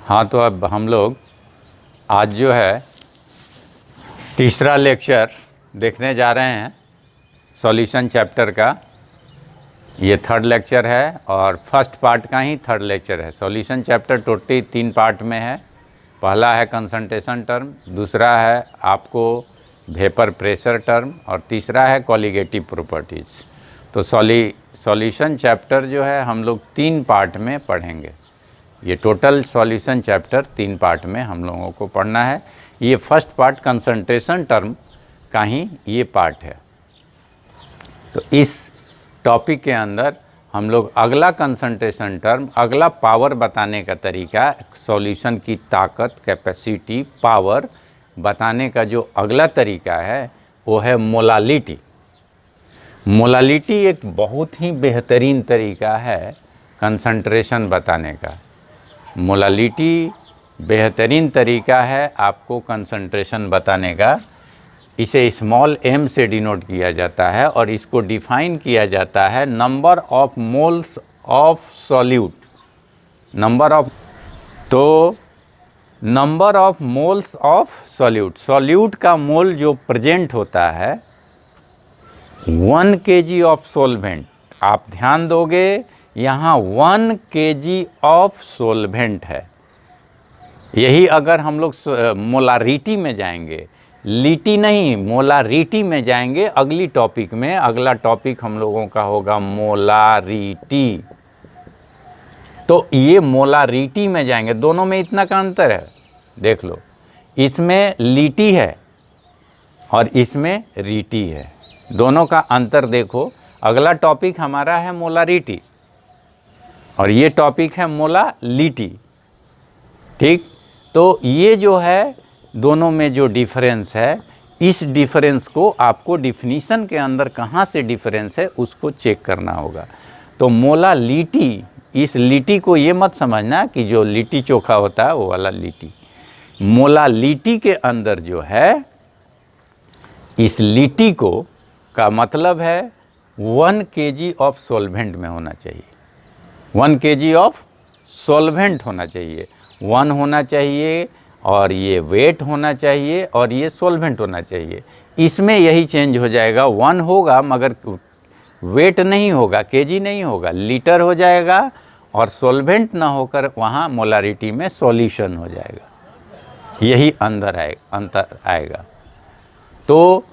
हाँ, तो अब हम लोग आज जो है तीसरा लेक्चर देखने जा रहे हैं सॉल्यूशन चैप्टर का। ये थर्ड लेक्चर है और फर्स्ट पार्ट का ही थर्ड लेक्चर है। सॉल्यूशन चैप्टर टोटली 3 पार्ट में है। पहला है कंसंट्रेशन टर्म, दूसरा है आपको वेपर प्रेशर टर्म और तीसरा है कॉलिगेटिव प्रॉपर्टीज़। तो सॉल्यूशन चैप्टर जो है हम लोग 3 पार्ट में पढ़ेंगे। ये टोटल सॉल्यूशन चैप्टर 3 पार्ट में हम लोगों को पढ़ना है। ये फर्स्ट पार्ट कंसंट्रेशन टर्म का ही ये पार्ट है। तो इस टॉपिक के अंदर हम लोग अगला कंसंट्रेशन टर्म, अगला पावर बताने का तरीका, सॉल्यूशन की ताकत, कैपेसिटी, पावर बताने का जो अगला तरीका है वो है मोलालिटी। मोलालिटी एक बहुत ही बेहतरीन तरीका है कंसंट्रेशन बताने का। मोलालिटी बेहतरीन तरीका है आपको कंसंट्रेशन बताने का। इसे स्मॉल m से डिनोट किया जाता है और इसको डिफाइन किया जाता है number of moles of solute. Number of moles of solute. Solute का मोल जो प्रेजेंट होता है 1 kg ऑफ सोलवेंट। आप ध्यान दोगे यहाँ 1 kg ऑफ सोलवेंट है। यही अगर हम लोग मोलारिटी में जाएंगे, लिटी नहीं मोलारिटी में जाएंगे अगली टॉपिक में। अगला टॉपिक हम लोगों का होगा मोलारिटी। तो ये मोलारिटी में जाएंगे, दोनों में इतना का अंतर है। देख लो, इसमें लिटी है और इसमें रीटी है, दोनों का अंतर देखो। अगला टॉपिक हमारा है मोलारिटी और ये टॉपिक है मोलालिटी। ठीक, तो ये जो है दोनों में जो डिफरेंस है, इस डिफरेंस को आपको डिफिनीशन के अंदर कहाँ से डिफरेंस है उसको चेक करना होगा। तो मोलालिटी, इस लिटी को ये मत समझना कि जो लिट्टी चोखा होता है वो वाला लिटी। मोलालिटी के अंदर जो है, इस लिटी को का मतलब है 1 kg ऑफ सॉल्वेंट में होना चाहिए। 1 kg ऑफ सॉल्वेंट होना चाहिए, 1 होना चाहिए और ये वेट होना चाहिए और ये सॉल्वेंट होना चाहिए। इसमें यही चेंज हो जाएगा, 1 होगा मगर वेट नहीं होगा, केजी नहीं होगा, लीटर हो जाएगा और सॉल्वेंट ना होकर वहाँ मोलारिटी में सॉल्यूशन हो जाएगा। यही अंतर आएगा। तो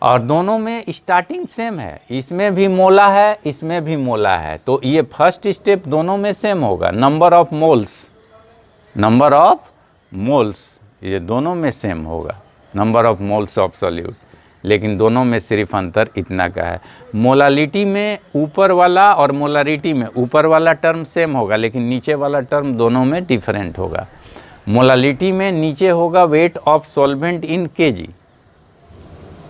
और दोनों में स्टार्टिंग सेम है, इसमें भी मोला है, इसमें भी मोला है। तो ये फर्स्ट स्टेप दोनों में सेम होगा। नंबर ऑफ मोल्स ये दोनों में सेम होगा, number of moles of solute. लेकिन दोनों में सिर्फ अंतर इतना का है, मोलालिटी में ऊपर वाला और मोलारिटी में ऊपर वाला टर्म सेम होगा लेकिन नीचे वाला टर्म दोनों में डिफरेंट होगा। मोलालिटी में नीचे होगा weight of solvent in KG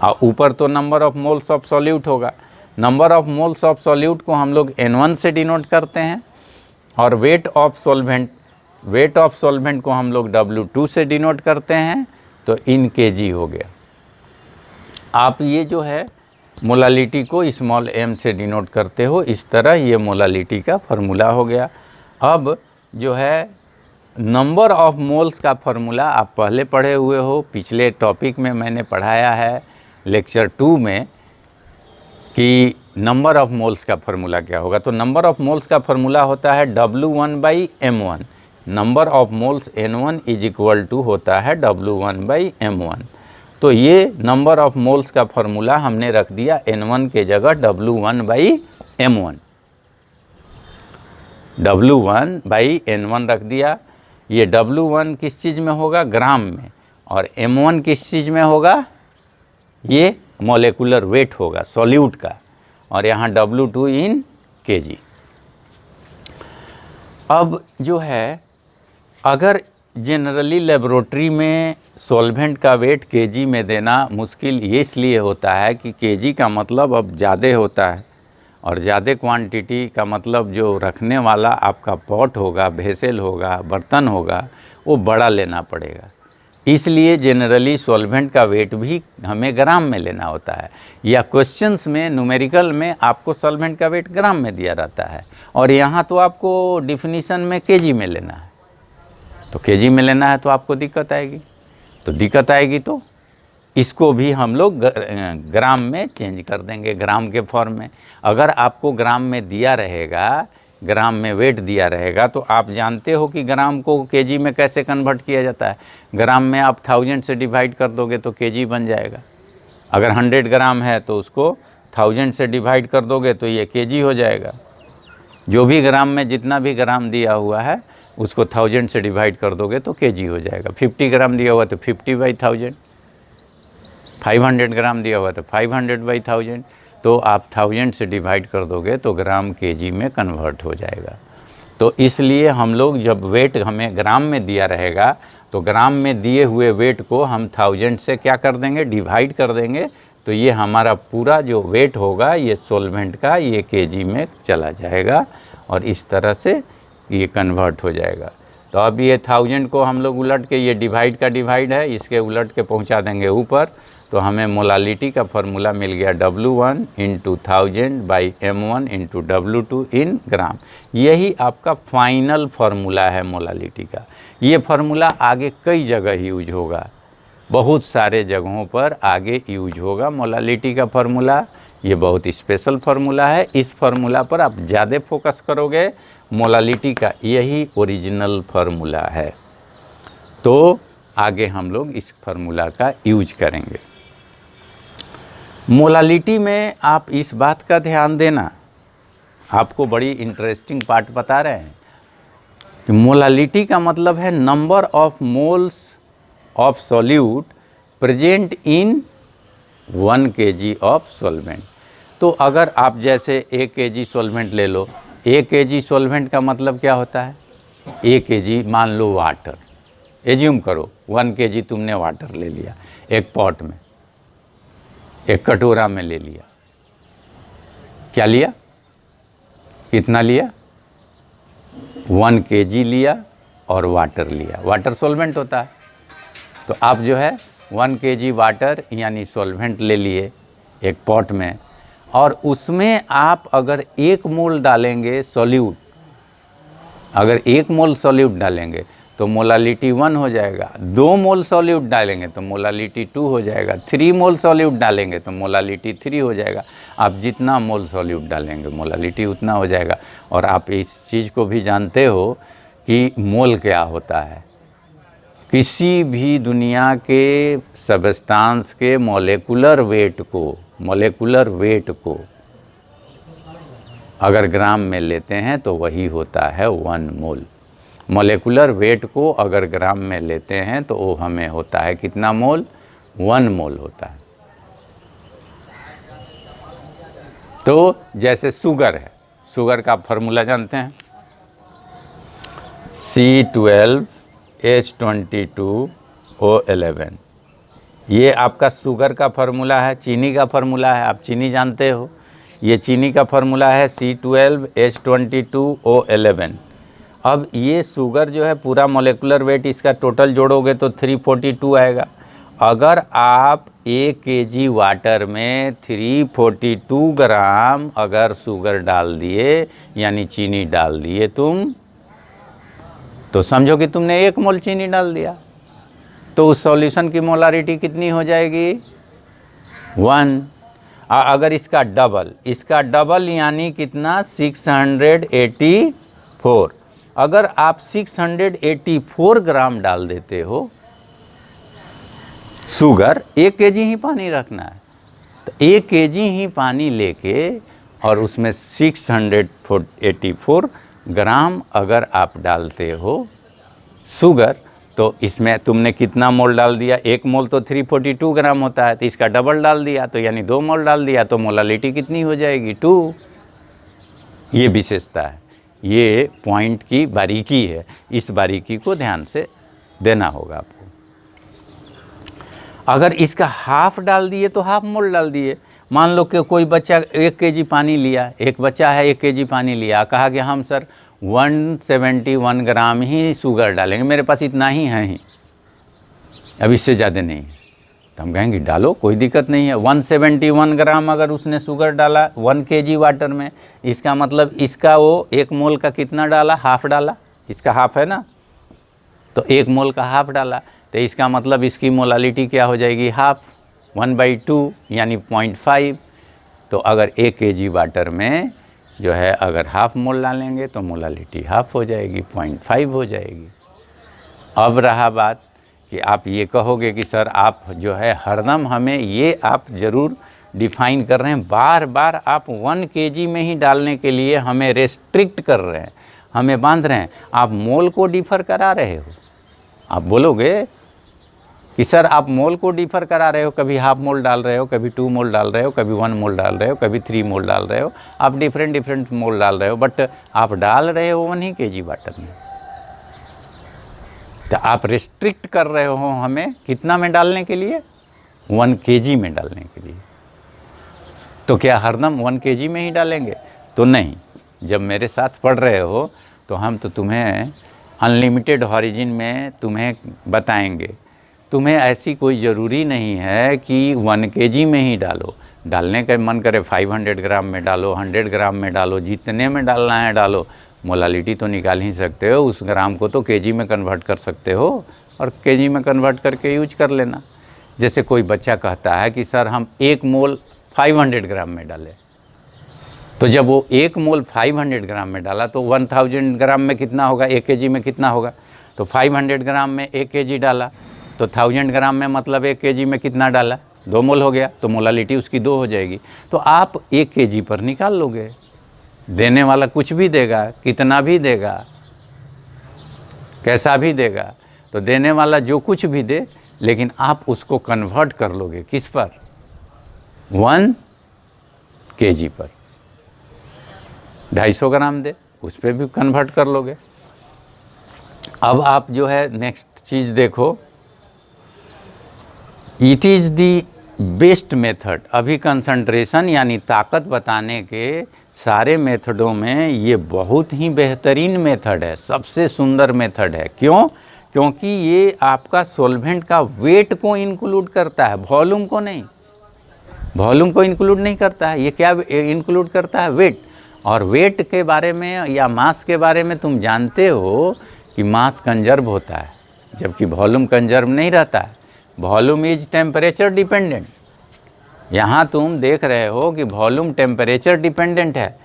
और ऊपर तो number of moles of solute होगा। Number of moles of solute को हम लोग N1 से डिनोट करते हैं और वेट ऑफ सॉल्वेंट को हम लोग W2 से डिनोट करते हैं, तो इन केजी हो गया। आप ये जो है मोलालिटी को स्मॉल m से डिनोट करते हो, इस तरह ये मोलालिटी का फार्मूला हो गया। अब जो है नंबर ऑफ मोल्स का फार्मूला आप पहले पढ़े हुए हो, पिछले टॉपिक में मैंने पढ़ाया है लेक्चर 2 में कि नंबर ऑफ मोल्स का फार्मूला क्या होगा। तो नंबर ऑफ मोल्स का फार्मूला होता है W1/M1। Number of moles N1 is equal to होता है W1/M1। तो ये नंबर ऑफ मोल्स का फार्मूला हमने रख दिया N1 के जगह W1/M1। W1/N1 रख दिया। ये W1 किस चीज़ में होगा, ग्राम में, और M1 किस चीज़ में होगा, ये मॉलिक्यूलर वेट होगा सॉल्यूट का, और यहाँ W2 इन केजी। अब जो है अगर जनरली लेबोरेटरी में सॉल्वेंट का वेट केजी में देना मुश्किल ये इसलिए होता है कि केजी का मतलब अब ज़्यादा होता है और ज़्यादा क्वांटिटी का मतलब जो रखने वाला आपका पॉट होगा, वेसल होगा, बर्तन होगा, वो बड़ा लेना पड़ेगा। इसलिए जनरली सॉल्वेंट का वेट भी हमें ग्राम में लेना होता है, या क्वेश्चंस में न्यूमेरिकल में आपको सॉल्वेंट का वेट ग्राम में दिया रहता है और यहाँ तो आपको डिफिनीशन में केजी में लेना है। तो केजी में लेना है तो आपको दिक्कत आएगी। तो दिक्कत आएगी तो इसको भी हम लोग ग्राम में चेंज कर देंगे, ग्राम के फॉर्म में। अगर आपको ग्राम में दिया रहेगा, ग्राम में वेट दिया रहेगा, तो आप जानते हो कि ग्राम को केजी में कैसे कन्वर्ट किया जाता है। ग्राम में आप 1000 से डिवाइड कर दोगे तो केजी बन जाएगा। अगर 100 ग्राम है तो उसको 1000 से डिवाइड कर दोगे तो ये केजी हो जाएगा। जो भी ग्राम में जितना भी ग्राम दिया हुआ है उसको 1000 से डिवाइड कर दोगे तो केजी हो जाएगा। 50 ग्राम दिया हुआ तो 50/1000, 500 ग्राम दिया हुआ तो 500/1000, तो आप 1000 से डिवाइड कर दोगे तो ग्राम केजी में कन्वर्ट हो जाएगा। तो इसलिए हम लोग जब वेट हमें ग्राम में दिया रहेगा तो ग्राम में दिए हुए वेट को हम 1000 से क्या कर देंगे, डिवाइड कर देंगे, तो ये हमारा पूरा जो वेट होगा ये सॉल्वेंट का ये केजी में चला जाएगा और इस तरह से ये कन्वर्ट हो जाएगा। तो अब ये 1000 को हम लोग उलट के, ये डिवाइड का डिवाइड है, इसके उलट के पहुंचा देंगे ऊपर, तो हमें मोलालिटी का फार्मूला मिल गया W1 × 1000/m1 × W2 इन ग्राम। यही आपका फाइनल फार्मूला है मोलालिटी का। ये फार्मूला आगे कई जगह यूज होगा, बहुत सारे जगहों पर आगे यूज होगा मोलालिटी का फार्मूला। ये बहुत स्पेशल फार्मूला है, इस फार्मूला पर आप ज़्यादा फोकस करोगे। मोलालिटी का यही ओरिजिनल फार्मूला है, तो आगे हम लोग इस फार्मूला का यूज करेंगे। मोलालिटी में आप इस बात का ध्यान देना, आपको बड़ी इंटरेस्टिंग पार्ट बता रहे हैं कि मोलालिटी का मतलब है number of moles of solute present in 1 kg of solvent. तो अगर आप जैसे 1 kg सॉल्वेंट ले लो, 1 kg सॉल्वेंट का मतलब क्या होता है, 1 kg मान लो वाटर, एज्यूम करो 1 kg तुमने वाटर ले लिया, एक पॉट में, एक कटोरा में ले लिया। क्या लिया, कितना लिया, 1 kg लिया और वाटर लिया। वाटर सॉल्वेंट होता है, तो आप जो है 1 kg वाटर यानी सॉल्वेंट ले लिए एक पॉट में, और उसमें आप अगर 1 मोल डालेंगे सॉल्यूट, अगर 1 मोल सॉल्यूट डालेंगे तो मोलालिटी 1 हो जाएगा, 2 मोल सॉल्यूट डालेंगे तो मोलालिटी 2 हो जाएगा, 3 मोल सॉल्यूट डालेंगे तो मोलालिटी 3 हो जाएगा। आप जितना मोल सॉल्यूट डालेंगे मोलालिटी उतना हो जाएगा। और आप इस चीज़ को भी जानते हो कि मोल क्या होता है। किसी भी दुनिया के सबस्टांस के मोलेकुलर वेट को अगर ग्राम में लेते हैं तो वही होता है 1 मोल। मोलेकुलर वेट को अगर ग्राम में लेते हैं तो वो हमें होता है कितना मोल, 1 मोल होता है। तो जैसे शुगर है, शुगर का फार्मूला जानते हैं, C12H22O11। ये आपका शुगर का फार्मूला है। चीनी का फार्मूला है, आप चीनी जानते हो, ये चीनी का फार्मूला है C12H22O11। अब ये शुगर जो है पूरा मोलेकुलर वेट इसका टोटल जोड़ोगे तो 342 आएगा। अगर आप 1 kg वाटर में 342 ग्राम अगर शुगर डाल दिए यानी चीनी डाल दिए तुम, तो समझो कि तुमने 1 मोल चीनी डाल दिया, तो उस सॉल्यूशन की मोलारिटी कितनी हो जाएगी, 1। अगर इसका डबल यानी कितना, 684। अगर आप 684 ग्राम डाल देते हो शुगर, 1 kg ही पानी रखना है, तो 1 kg ही पानी लेके और उसमें 684 ग्राम अगर आप डालते हो शुगर, तो इसमें तुमने कितना मोल डाल दिया, 1 मोल तो 342 ग्राम होता है, तो इसका डबल डाल दिया, तो यानी 2 मोल डाल दिया, तो मोलालिटी कितनी हो जाएगी, 2। ये विशेषता है, ये पॉइंट की बारीकी है, इस बारीकी को ध्यान से देना होगा आपको। अगर इसका हाफ डाल दिए तो हाफ मोल डाल दिए। मान लो कि कोई बच्चा 1 kg पानी लिया, एक बच्चा है 1 kg पानी लिया, कहा कि हम सर 171 ग्राम ही शुगर डालेंगे, मेरे पास इतना ही है ही, अब इससे ज़्यादा नहीं है, तो हम कहेंगे डालो, कोई दिक्कत नहीं है। 171 ग्राम अगर उसने शुगर डाला 1 kg वाटर में, इसका मतलब इसका वो 1 मोल का कितना डाला, हाफ डाला, इसका हाफ है ना, तो 1 मोल का हाफ डाला, तो इसका मतलब इसकी मोलालिटी क्या हो जाएगी, हाफ, 1/2 यानी 0.5। तो अगर 1 kg वाटर में जो है अगर हाफ मोल डालेंगे तो मोलालिटी हाफ हो जाएगी, 0.5 हो जाएगी। अब रहा बात कि आप ये कहोगे कि सर आप जो है हरदम हमें ये आप ज़रूर डिफ़ाइन कर रहे हैं, बार बार आप 1 kg में ही डालने के लिए हमें रेस्ट्रिक्ट कर रहे हैं, हमें बांध रहे हैं, आप मोल को डिफ़र करा रहे हो। आप बोलोगे कि सर आप मोल को डिफ़र करा रहे हो, कभी हाफ मोल डाल रहे हो, कभी 2 मोल डाल रहे हो, कभी 1 मोल डाल रहे हो, कभी 3 मोल डाल रहे हो, आप डिफरेंट मोल डाल रहे हो, बट आप डाल रहे हो 1 ही kg वाटर में। तो आप रिस्ट्रिक्ट कर रहे हो हमें कितना में डालने के लिए, 1 kg में डालने के लिए। तो क्या हरदम 1 kg में ही डालेंगे? तो नहीं, जब मेरे साथ पढ़ रहे हो तो हम तो तुम्हें अनलिमिटेड हॉरिजिन में तुम्हें बताएंगे। तुम्हें ऐसी कोई ज़रूरी नहीं है कि 1 kg में ही डालो, डालने का मन करे 500 ग्राम में डालो, 100 ग्राम में डालो, जितने में डालना है डालो, मोलालिटी तो निकाल ही सकते हो। उस ग्राम को तो kg में कन्वर्ट कर सकते हो और kg में कन्वर्ट करके यूज कर लेना। जैसे कोई बच्चा कहता है कि सर हम 1 मोल 500 ग्राम में डालें, तो जब वो 1 मोल 500 ग्राम में डाला तो 1000 ग्राम में कितना होगा, 1 kg में कितना होगा? तो 500 ग्राम में 1 kg डाला, तो 1000 ग्राम में मतलब 1 kg में कितना डाला, 2 मोल हो गया, तो मोलालिटी उसकी 2 हो जाएगी। तो आप 1 kg पर निकाल लोगे, देने वाला कुछ भी देगा, कितना भी देगा, कैसा भी देगा, तो देने वाला जो कुछ भी दे, लेकिन आप उसको कन्वर्ट कर लोगे किस पर, 1 kg पर। 250 ग्राम दे, उस पर भी कन्वर्ट कर लोगे। अब आप जो है नेक्स्ट चीज़ देखो, it is the best method. अभी कंसंट्रेशन यानी ताकत बताने के सारे मेथडों में ये बहुत ही बेहतरीन मेथड है, सबसे सुंदर मेथड है। क्यों? क्योंकि ये आपका सॉल्वेंट का वेट को इंक्लूड करता है, वॉल्यूम को नहीं। वॉल्यूम को इंक्लूड नहीं करता है, ये क्या इंक्लूड करता है, वेट। और वेट के बारे में या मास के बारे में तुम जानते हो कि मास कंजर्व होता है, जबकि वॉल्यूम कंजर्व नहीं रहता है। Volume is temperature dependent. यहाँ तुम देख रहे हो कि वॉल्यूम टेम्परेचर डिपेंडेंट है,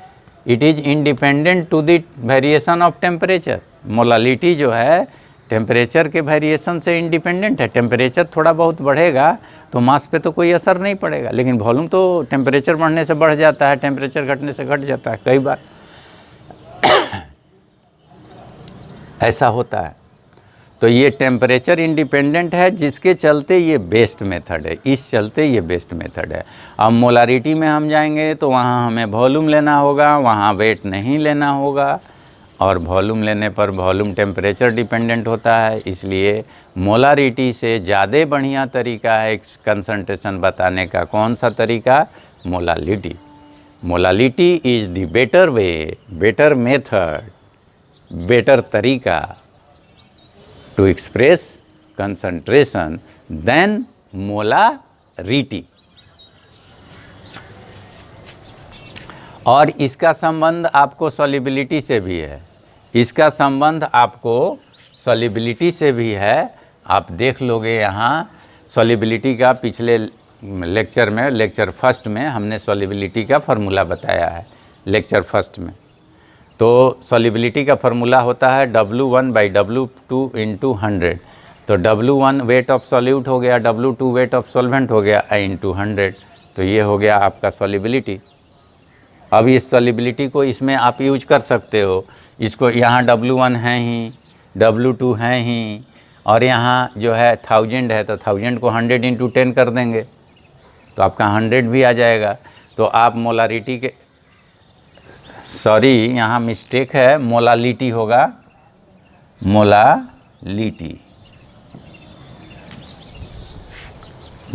it is independent to the variation of temperature. Molality जो है टेम्परेचर के वेरिएशन से इंडिपेंडेंट है। टेम्परेचर थोड़ा बहुत बढ़ेगा तो मास पे तो कोई असर नहीं पड़ेगा, लेकिन वॉल्यूम तो टेम्परेचर बढ़ने से बढ़ जाता है, टेम्परेचर घटने से घट जाता है कई बार ऐसा होता है। तो ये टेम्परेचर इंडिपेंडेंट है, जिसके चलते ये बेस्ट मेथड है, इस चलते ये बेस्ट मेथड है। अब मोलारिटी में हम जाएंगे तो वहाँ हमें वॉल्यूम लेना होगा, वहाँ वेट नहीं लेना होगा, और वॉल्यूम लेने पर वॉल्यूम टेम्परेचर डिपेंडेंट होता है। इसलिए मोलारिटी से ज़्यादा बढ़िया तरीका है कंसंट्रेशन बताने का। कौन सा तरीका? Molality. Molality is the better way, better method, better तरीका to express concentration than molarity. और इसका संबंध आपको सॉल्युबिलिटी से भी है, इसका संबंध आपको सॉल्युबिलिटी से भी है। आप देख लोगे यहाँ सॉल्युबिलिटी का पिछले लेक्चर में, लेक्चर फर्स्ट में हमने सॉल्युबिलिटी का फार्मूला बताया है, लेक्चर फर्स्ट में। तो सॉल्युबिलिटी का फार्मूला होता है W1/W2 × 100। तो W1 वेट ऑफ सॉल्यूट हो गया, W2 वेट ऑफ सॉल्वेंट हो गया, × 100। तो ये हो गया आपका सॉल्युबिलिटी। अब इस सॉल्युबिलिटी को इसमें आप यूज कर सकते हो। इसको यहाँ W1 है ही, W2 है ही, और यहाँ जो है 1000 है, तो 1000 को 100 × 10 कर देंगे तो आपका 100 भी आ जाएगा। तो आप मोलारिटी के, सॉरी यहाँ मिस्टेक है, मोलालिटी होगा, मोलालिटी,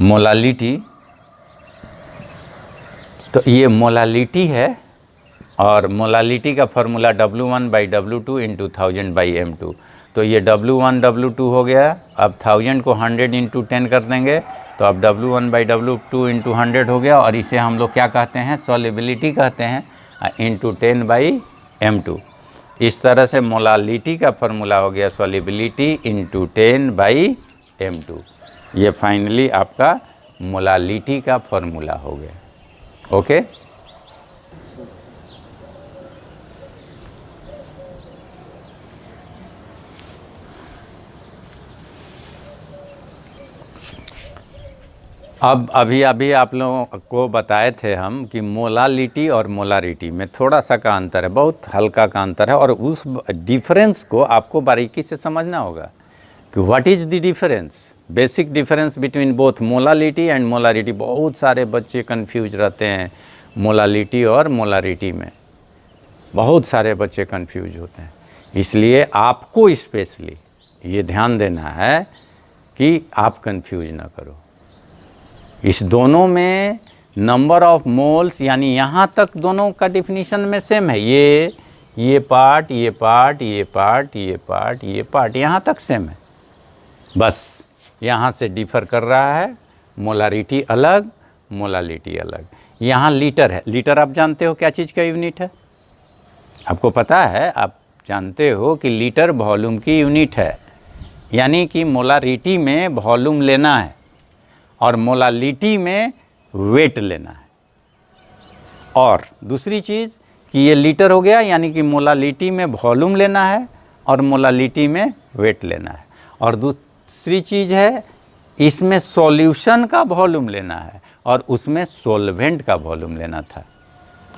मोलालिटी। तो ये मोलालिटी है, और मोलालिटी का फार्मूला W1/W2 × 1000/m2। तो ये W1 W2 हो गया। अब 1000 को 100 × 10 कर देंगे तो अब W1/W2 × 100 हो गया, और इसे हम लोग क्या कहते हैं, सॉल्युबिलिटी कहते हैं, × 10/m2। इस तरह से मोलालिटी का फॉर्मूला हो गया सॉल्युबिलिटी इंटू 10/m2। ये फाइनली आपका मोलालिटी का फॉर्मूला हो गया। ओके, अब अभी आप लोगों को बताए थे हम कि मोलालिटी और मोलारिटी में थोड़ा सा का अंतर है, बहुत हल्का का अंतर है, और उस डिफरेंस को आपको बारीकी से समझना होगा कि what is the difference, basic difference between both molality and molarity. बहुत सारे बच्चे कंफ्यूज रहते हैं मोलालिटी और मोलारिटी में, बहुत सारे बच्चे कंफ्यूज होते हैं। इसलिए आपको स्पेशली ये ध्यान देना है कि आप कंफ्यूज ना करो। इस दोनों में नंबर ऑफ मोल्स, यानी यहाँ तक दोनों का डिफिनीशन में सेम है। ये पार्ट, ये पार्ट, ये पार्ट, ये पार्ट, ये पार्ट, यहाँ तक सेम है। बस यहाँ से डिफ़र कर रहा है, मोलारिटी अलग, मोलालिटी अलग। यहाँ लीटर है। लीटर आप जानते हो क्या चीज़ का यूनिट है? आपको पता है, आप जानते हो कि लीटर वॉल्यूम की यूनिट है। यानी कि मोलारिटी में वॉल्यूम लेना है और मोलालिटी में वेट लेना है। और दूसरी चीज़ कि ये लीटर हो गया, यानी कि मोलालिटी में वॉल्यूम लेना है और मोलालिटी में वेट लेना है। और दूसरी चीज़ है, इसमें सॉल्यूशन का वॉल्यूम लेना है और उसमें सॉल्वेंट का वॉल्यूम लेना था।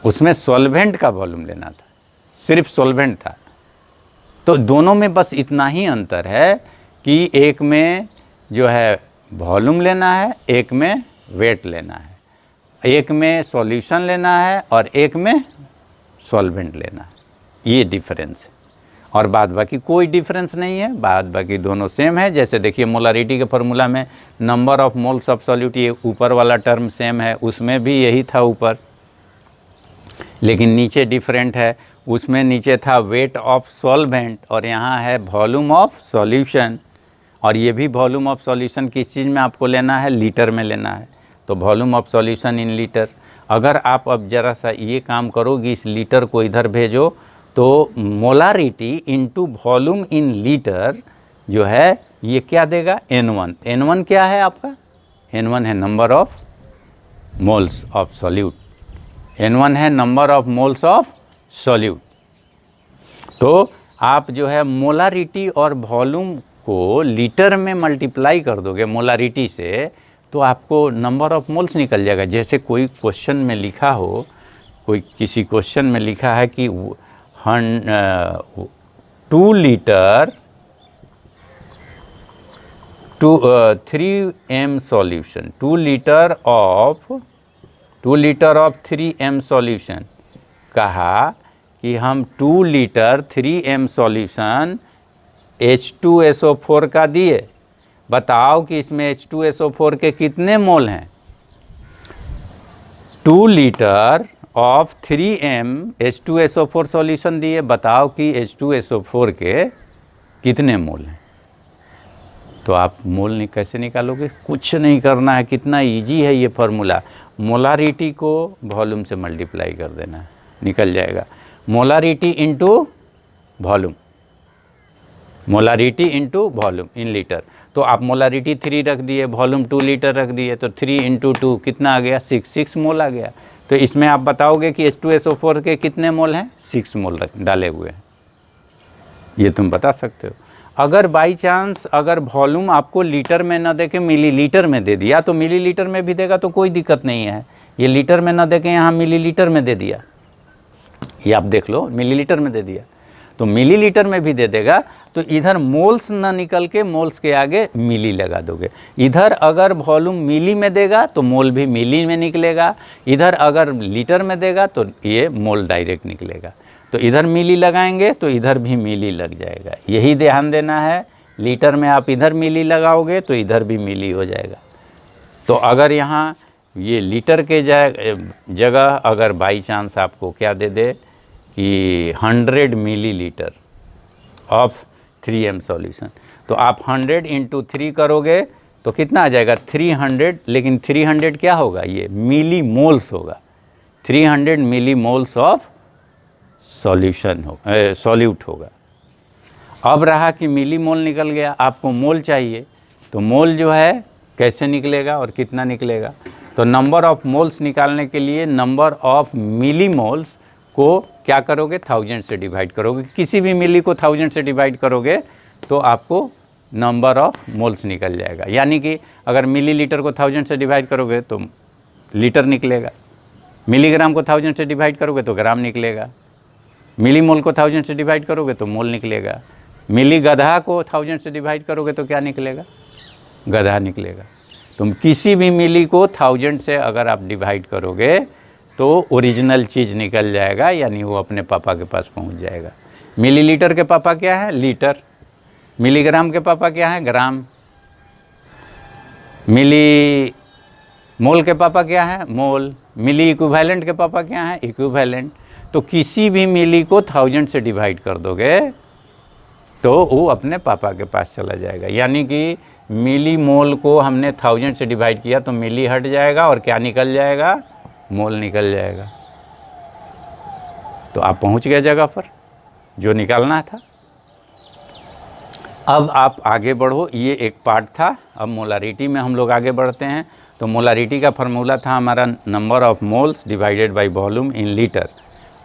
उसमें सॉल्वेंट का वॉल्यूम लेना था, सिर्फ सॉल्वेंट था। तो दोनों में बस इतना ही अंतर है कि एक में जो है वॉल्यूम लेना है, एक में वेट लेना है, एक में सॉल्यूशन लेना है और एक में सॉल्वेंट लेना है। ये डिफरेंस है, और बाद बाकी कोई डिफरेंस नहीं है, बाद बाकी दोनों सेम है। जैसे देखिए मोलारिटी के फार्मूला में number of moles of solute, ये ऊपर वाला टर्म सेम है, उसमें भी यही था ऊपर, लेकिन नीचे डिफरेंट है। उसमें नीचे था वेट ऑफ सॉल्वेंट और यहाँ है वॉल्यूम ऑफ सॉल्यूशन। और ये भी वॉल्यूम ऑफ सॉल्यूशन किस चीज़ में आपको लेना है? लीटर में लेना है। तो volume of solution in litre. अगर आप अब ज़रा सा ये काम करोगे, इस लीटर को इधर भेजो, तो molarity into volume in litre जो है ये क्या देगा? N1। N1 क्या है आपका? N1 है number of moles of solute. N1 है number of moles of solute. तो आप जो है मोलारिटी और वॉल्यूम को लीटर में मल्टीप्लाई कर दोगे मोलारिटी से, तो आपको नंबर ऑफ मोल्स निकल जाएगा। जैसे कोई क्वेश्चन में लिखा हो, कोई किसी क्वेश्चन में लिखा है कि 2 litre 3m solution, 2 litre of 3m solution. कहा कि हम 2 लीटर 3m सॉल्यूशन H2SO4 का दिए, बताओ कि इसमें H2SO4 के कितने मोल हैं? 2 litre of 3m H2SO4 solution दिए, बताओ कि H2SO4 के कितने मोल हैं? तो आप मोल कैसे निकालोगे? कुछ नहीं करना है, कितना इजी है ये फार्मूला। मोलारिटी को वॉल्यूम से मल्टीप्लाई कर देना है, निकल जाएगा। Molarity into volume, molarity into volume in litre. तो आप मोलारिटी 3 रख दिए, वॉल्यूम 2 लीटर रख दिए, तो 3 इंटू 2 कितना आ गया? 6 मोल आ गया। तो इसमें आप बताओगे कि H2SO4 के कितने मोल हैं? 6 मोल डाले हुए हैं। ये तुम बता सकते हो। अगर बाई चांस अगर वॉल्यूम आपको लीटर में ना दे के मिली लीटर में दे दिया, तो मिली लीटर में भी देगा तो कोई दिक्कत नहीं है। ये लीटर में ना दे के यहाँ मिली लीटर में दे दिया, ये आप देख लो, मिली लीटर में दे दिया तो मिली लीटर में भी दे देगा। तो इधर मोल्स ना निकल के मोल्स के आगे मिली लगा दोगे। इधर अगर वॉल्यूम मिली में देगा तो मोल भी मिली में निकलेगा, इधर अगर लीटर में देगा तो ये मोल डायरेक्ट निकलेगा। तो इधर मिली लगाएंगे तो इधर भी मिली लग जाएगा। यही ध्यान देना है, लीटर में आप इधर मिली लगाओगे तो इधर भी मिली हो जाएगा। तो अगर यहाँ ये लीटर के जगह अगर बाई चांस आपको क्या दे दे कि 100 मिलीलीटर ऑफ 3m सॉल्यूशन, तो आप 100 इंटू 3 करोगे तो कितना आ जाएगा? 300। लेकिन 300 क्या होगा? ये मिली मोल्स होगा। 300 मिली मोल्स ऑफ सॉल्यूट होगा। अब रहा कि मिली मोल निकल गया, आपको मोल चाहिए, तो मोल जो है कैसे निकलेगा और कितना निकलेगा। तो नंबर ऑफ मोल्स निकालने के लिए नंबर ऑफ मिली मोल्स को क्या करोगे, 1000 से डिवाइड करोगे। किसी भी मिली को 1000 से डिवाइड करोगे तो आपको नंबर ऑफ मोल्स निकल जाएगा। यानी कि अगर मिलीलीटर को 1000 से डिवाइड करोगे तो लीटर निकलेगा, मिलीग्राम को 1000 से डिवाइड करोगे तो ग्राम निकलेगा, मिली मोल को 1000 से डिवाइड करोगे तो मोल निकलेगा, मिली गधा को 1000 से डिवाइड करोगे तो क्या निकलेगा, गधा निकलेगा। तुम किसी भी मिली को 1000 से अगर आप डिवाइड करोगे तो ओरिजिनल चीज़ निकल जाएगा, यानी वो अपने पापा के पास पहुंच जाएगा। मिलीलीटर के पापा क्या है, लीटर। मिलीग्राम के पापा क्या है, ग्राम। मिली मोल के पापा क्या है, मोल। मिली इक्विवेलेंट के पापा क्या है, इक्विवेलेंट। तो किसी भी मिली को 1000 से डिवाइड कर दोगे तो वो अपने पापा के पास चला जाएगा। यानी कि मिली मोल को हमने 1000 से डिवाइड किया तो मिली हट जाएगा और क्या निकल जाएगा, मोल निकल जाएगा। तो आप पहुंच गए जगह पर जो निकालना था। अब आप आगे बढ़ो, ये एक पार्ट था। अब मोलारिटी में हम लोग आगे बढ़ते हैं। तो मोलारिटी का फार्मूला था हमारा number of moles divided by volume in litre.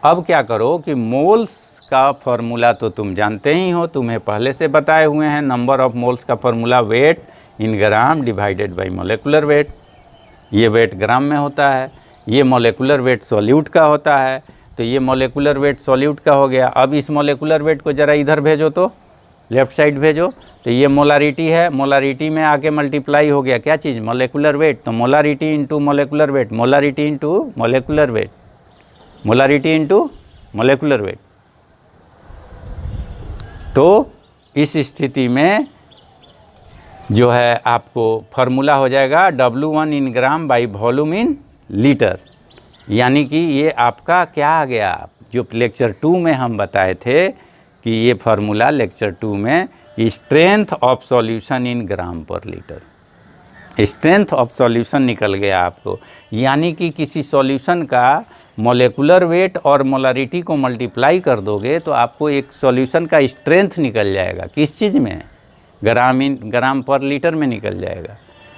अब क्या करो कि मोल्स का फार्मूला तो तुम जानते ही हो, तुम्हें पहले से बताए हुए हैं। नंबर ऑफ मोल्स का formula weight in gram divided by molecular weight. ये वेट ग्राम में होता है, ये मोलेकुलर वेट सॉल्यूट का होता है। तो ये मोलेकुलर वेट सॉल्यूट का हो गया। अब इस मोलेकुलर वेट को ज़रा इधर भेजो, तो लेफ़्ट साइड भेजो। तो ये मोलारिटी है, मोलारिटी में आके मल्टीप्लाई हो गया क्या चीज़, मोलेकुलर वेट। तो molarity into molecular weight, molarity into molecular weight, molarity into molecular weight. तो इस स्थिति में जो है आपको फार्मूला हो जाएगा W1 in gram by volume in litre. यानी कि ये आपका क्या आ गया, जो लेक्चर 2 में हम बताए थे कि ये फार्मूला लेक्चर 2 में strength of solution in gram per litre, strength of solution निकल गया आपको। यानी कि किसी सॉल्यूशन का मोलेकुलर वेट और मोलारिटी को मल्टीप्लाई कर दोगे तो आपको एक सॉल्यूशन का स्ट्रेंथ निकल जाएगा। किस चीज़ में, ग्राम पर लीटर में निकल जाएगा।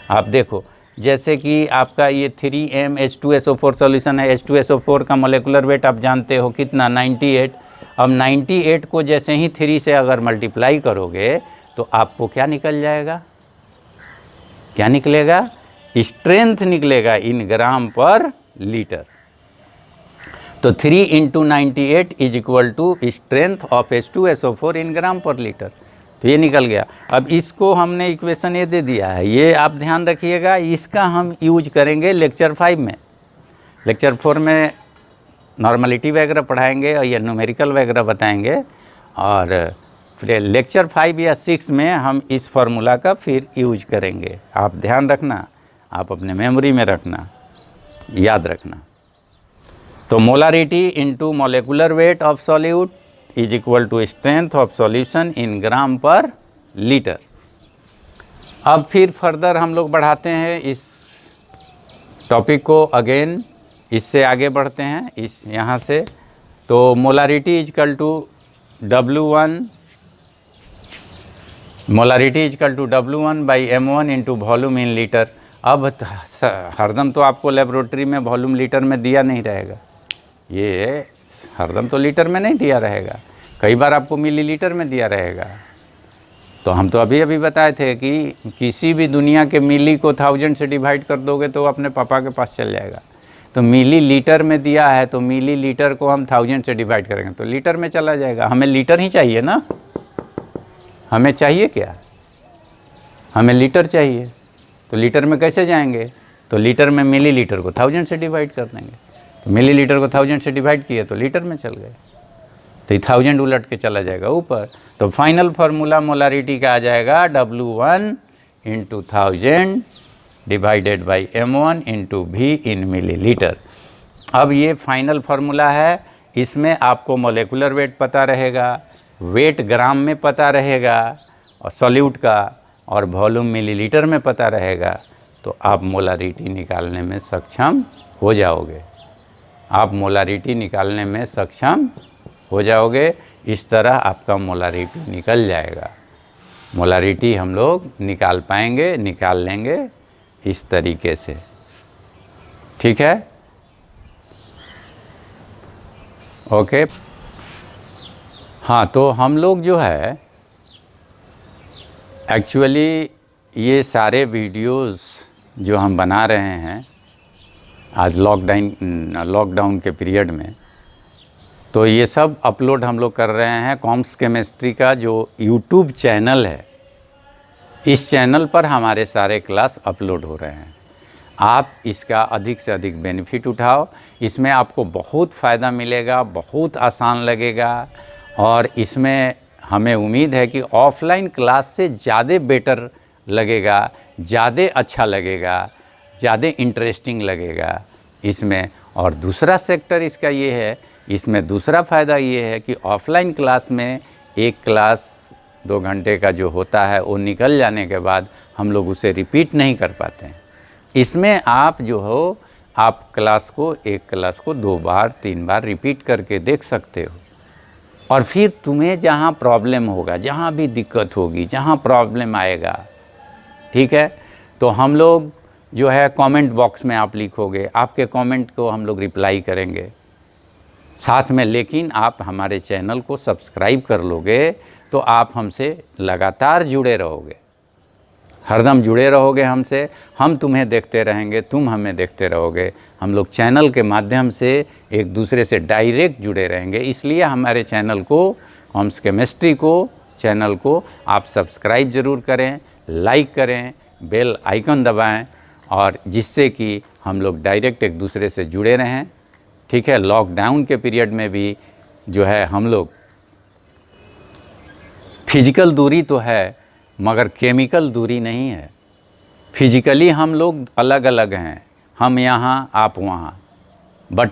आप देखो, जैसे कि आपका ये 3M H2SO4 सॉल्यूशन है। H2SO4 का मोलेकुलर वेट आप जानते हो कितना, 98। अब 98 को जैसे ही 3 से अगर मल्टीप्लाई करोगे तो आपको क्या निकल जाएगा, क्या निकलेगा, स्ट्रेंथ निकलेगा इन ग्राम पर लीटर। तो 3 × 98 is equal to strength of H2SO4 in gram per litre. तो ये निकल गया। अब इसको हमने इक्वेशन ये दे दिया है, ये आप ध्यान रखिएगा। इसका हम यूज करेंगे लेक्चर 5 में। लेक्चर 4 में नॉर्मलिटी वगैरह पढ़ाएंगे और ये न्यूमेरिकल वगैरह बताएंगे, और फिर लेक्चर 5 या 6 में हम इस फार्मूला का फिर यूज करेंगे। आप ध्यान रखना, आप अपने मेमोरी में रखना, याद रखना। तो molarity into molecular weight of solute is equal to strength of solution in gram per litre. अब फिर फर्दर हम लोग बढ़ाते हैं इस टॉपिक को, अगेन इससे आगे बढ़ते हैं इस यहाँ से। तो molarity is equal to W1, molarity is equal to W1 by M1 into volume in litre. अब हरदम तो आपको लेबोरेटरी में वॉल्यूम लीटर में दिया नहीं रहेगा, ये हरदम तो लीटर में नहीं दिया रहेगा, कई बार आपको मिलीलीटर में दिया रहेगा। तो हम तो अभी अभी बताए थे कि किसी भी दुनिया के मिली को 1000 से डिवाइड कर दोगे तो अपने पापा के पास चल जाएगा। तो मिली लीटर में दिया है तो मिली लीटर को हम 1000 से डिवाइड करेंगे तो लीटर में चला जाएगा। हमें लीटर ही चाहिए ना, हमें चाहिए क्या, हमें लीटर चाहिए। तो लीटर में कैसे जाएंगे, तो लीटर में मिली लीटर को 1000 से डिवाइड कर देंगे। तो मिली लीटर को 1000 से डिवाइड किए तो लीटर में चल गए, तो 1000 उलट के चला जाएगा ऊपर। तो फाइनल फार्मूला मोलारिटी का आ जाएगा W1 × 1000 divided by M1 × V in millilitre. अब ये फाइनल फार्मूला है, इसमें आपको मोलेकुलर वेट पता रहेगा, वेट ग्राम में पता रहेगा और सॉल्यूट का, और वॉल्यूम मिलीलीटर में पता रहेगा। तो आप मोलारिटी निकालने में सक्षम हो जाओगे, आप मोलारिटी निकालने में सक्षम हो जाओगे, इस तरह आपका मोलारिटी निकल जाएगा। मोलारिटी हम लोग निकाल पाएंगे, निकाल लेंगे इस तरीके से, ठीक है। ओके। हाँ, तो हम लोग जो है एक्चुअली ये सारे वीडियोस जो हम बना रहे हैं आज लॉकडाउन के पीरियड में, तो ये सब अपलोड हम लोग कर रहे हैं कॉम्स केमिस्ट्री का जो यूट्यूब चैनल है, इस चैनल पर हमारे सारे क्लास अपलोड हो रहे हैं। आप इसका अधिक से अधिक बेनिफिट उठाओ, इसमें आपको बहुत फ़ायदा मिलेगा, बहुत आसान लगेगा, और इसमें हमें उम्मीद है कि ऑफ़लाइन क्लास से ज़्यादा बेटर लगेगा, ज़्यादा अच्छा लगेगा, ज़्यादा इंटरेस्टिंग लगेगा इसमें। और दूसरा सेक्टर इसका ये है, इसमें दूसरा फ़ायदा ये है कि ऑफ़लाइन क्लास में एक क्लास 2 घंटे का जो होता है वो निकल जाने के बाद हम लोग उसे रिपीट नहीं कर पाते हैं। इसमें आप जो हो, आप एक क्लास को 2 बार 3 बार रिपीट करके देख सकते हो, और फिर तुम्हें जहाँ प्रॉब्लम होगा, जहाँ भी दिक्कत होगी, जहाँ प्रॉब्लम आएगा, ठीक है, तो हम लोग जो है कमेंट बॉक्स में आप लिखोगे, आपके कमेंट को हम लोग रिप्लाई करेंगे साथ में। लेकिन आप हमारे चैनल को सब्सक्राइब कर लोगे तो आप हमसे लगातार जुड़े रहोगे, हरदम जुड़े रहोगे हमसे, हम तुम्हें देखते रहेंगे, तुम हमें देखते रहोगे। हम लोग चैनल के माध्यम से एक दूसरे से डायरेक्ट जुड़े रहेंगे। इसलिए हमारे चैनल को, कॉम्स केमिस्ट्री को, चैनल को आप सब्सक्राइब ज़रूर करें, लाइक करें, बेल आइकन दबाएं, और जिससे कि हम लोग डायरेक्ट एक दूसरे से जुड़े रहें, ठीक है। लॉकडाउन के पीरियड में भी जो है हम लोग फिजिकल दूरी तो है मगर केमिकल दूरी नहीं है। फिजिकली हम लोग अलग अलग हैं, हम यहाँ आप वहाँ, बट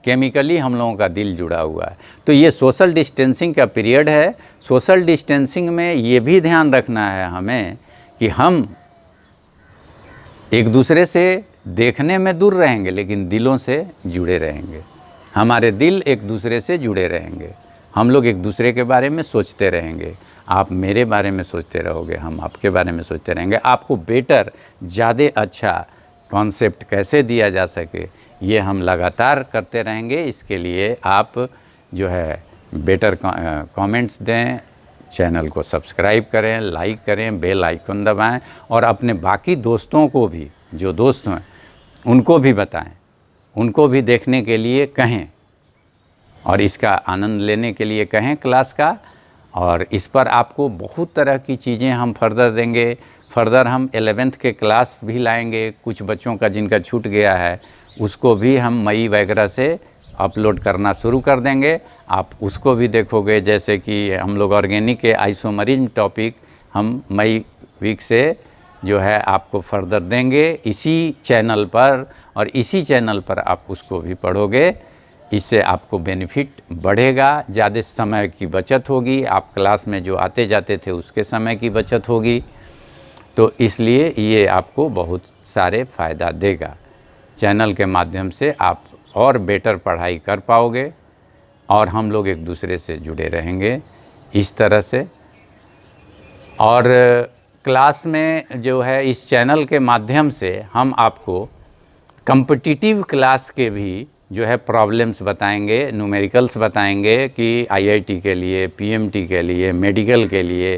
केमिकली हम लोगों का दिल जुड़ा हुआ है। तो ये सोशल डिस्टेंसिंग का पीरियड है। सोशल डिस्टेंसिंग में ये भी ध्यान रखना है हमें कि हम एक दूसरे से देखने में दूर रहेंगे लेकिन दिलों से जुड़े रहेंगे। हमारे दिल एक दूसरे से जुड़े रहेंगे, हम लोग एक दूसरे के बारे में सोचते रहेंगे। आप मेरे बारे में सोचते रहोगे, हम आपके बारे में सोचते रहेंगे। आपको बेटर, ज़्यादा अच्छा कॉन्सेप्ट कैसे दिया जा सके, ये हम लगातार करते रहेंगे। इसके लिए आप जो है बेटर कमेंट्स दें, चैनल को सब्सक्राइब करें, लाइक करें, बेल आइकन दबाएं, और अपने बाकी दोस्तों को भी, जो दोस्त हैं उनको भी बताएं, उनको भी देखने के लिए कहें और इसका आनंद लेने के लिए कहें क्लास का। और इस पर आपको बहुत तरह की चीज़ें हम फर्दर देंगे। फर्दर हम 11th के क्लास भी लाएंगे। कुछ बच्चों का जिनका छूट गया है उसको भी हम मई वगैरह से अपलोड करना शुरू कर देंगे, आप उसको भी देखोगे। जैसे कि हम लोग ऑर्गेनिक के आइसोमरिज्म टॉपिक हम मई वीक से जो है आपको फर्दर देंगे इसी चैनल पर, और इसी चैनल पर आप उसको भी पढ़ोगे। इससे आपको बेनिफिट बढ़ेगा, ज़्यादा समय की बचत होगी, आप क्लास में जो आते जाते थे उसके समय की बचत होगी। तो इसलिए ये आपको बहुत सारे फ़ायदा देगा। चैनल के माध्यम से आप और बेटर पढ़ाई कर पाओगे और हम लोग एक दूसरे से जुड़े रहेंगे इस तरह से। और क्लास में जो है इस चैनल के माध्यम से हम आपको कॉम्पिटिटिव क्लास के भी जो है प्रॉब्लम्स बताएंगे, न्यूमेरिकल्स बताएंगे कि आईआईटी के लिए, पीएमटी के लिए, मेडिकल के लिए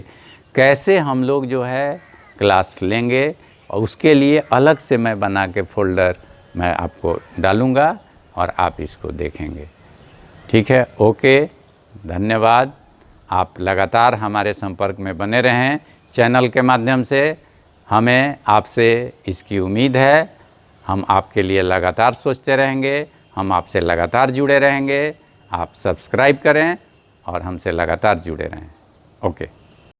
कैसे हम लोग जो है क्लास लेंगे, और उसके लिए अलग से मैं बना के फ़ोल्डर मैं आपको डालूँगा और आप इसको देखेंगे, ठीक है। ओके, धन्यवाद। आप लगातार हमारे संपर्क में बने रहें चैनल के माध्यम से, हमें आपसे इसकी उम्मीद है। हम आपके लिए लगातार सोचते रहेंगे, हम आपसे लगातार जुड़े रहेंगे। आप सब्सक्राइब करें और हमसे लगातार जुड़े रहें। ओके।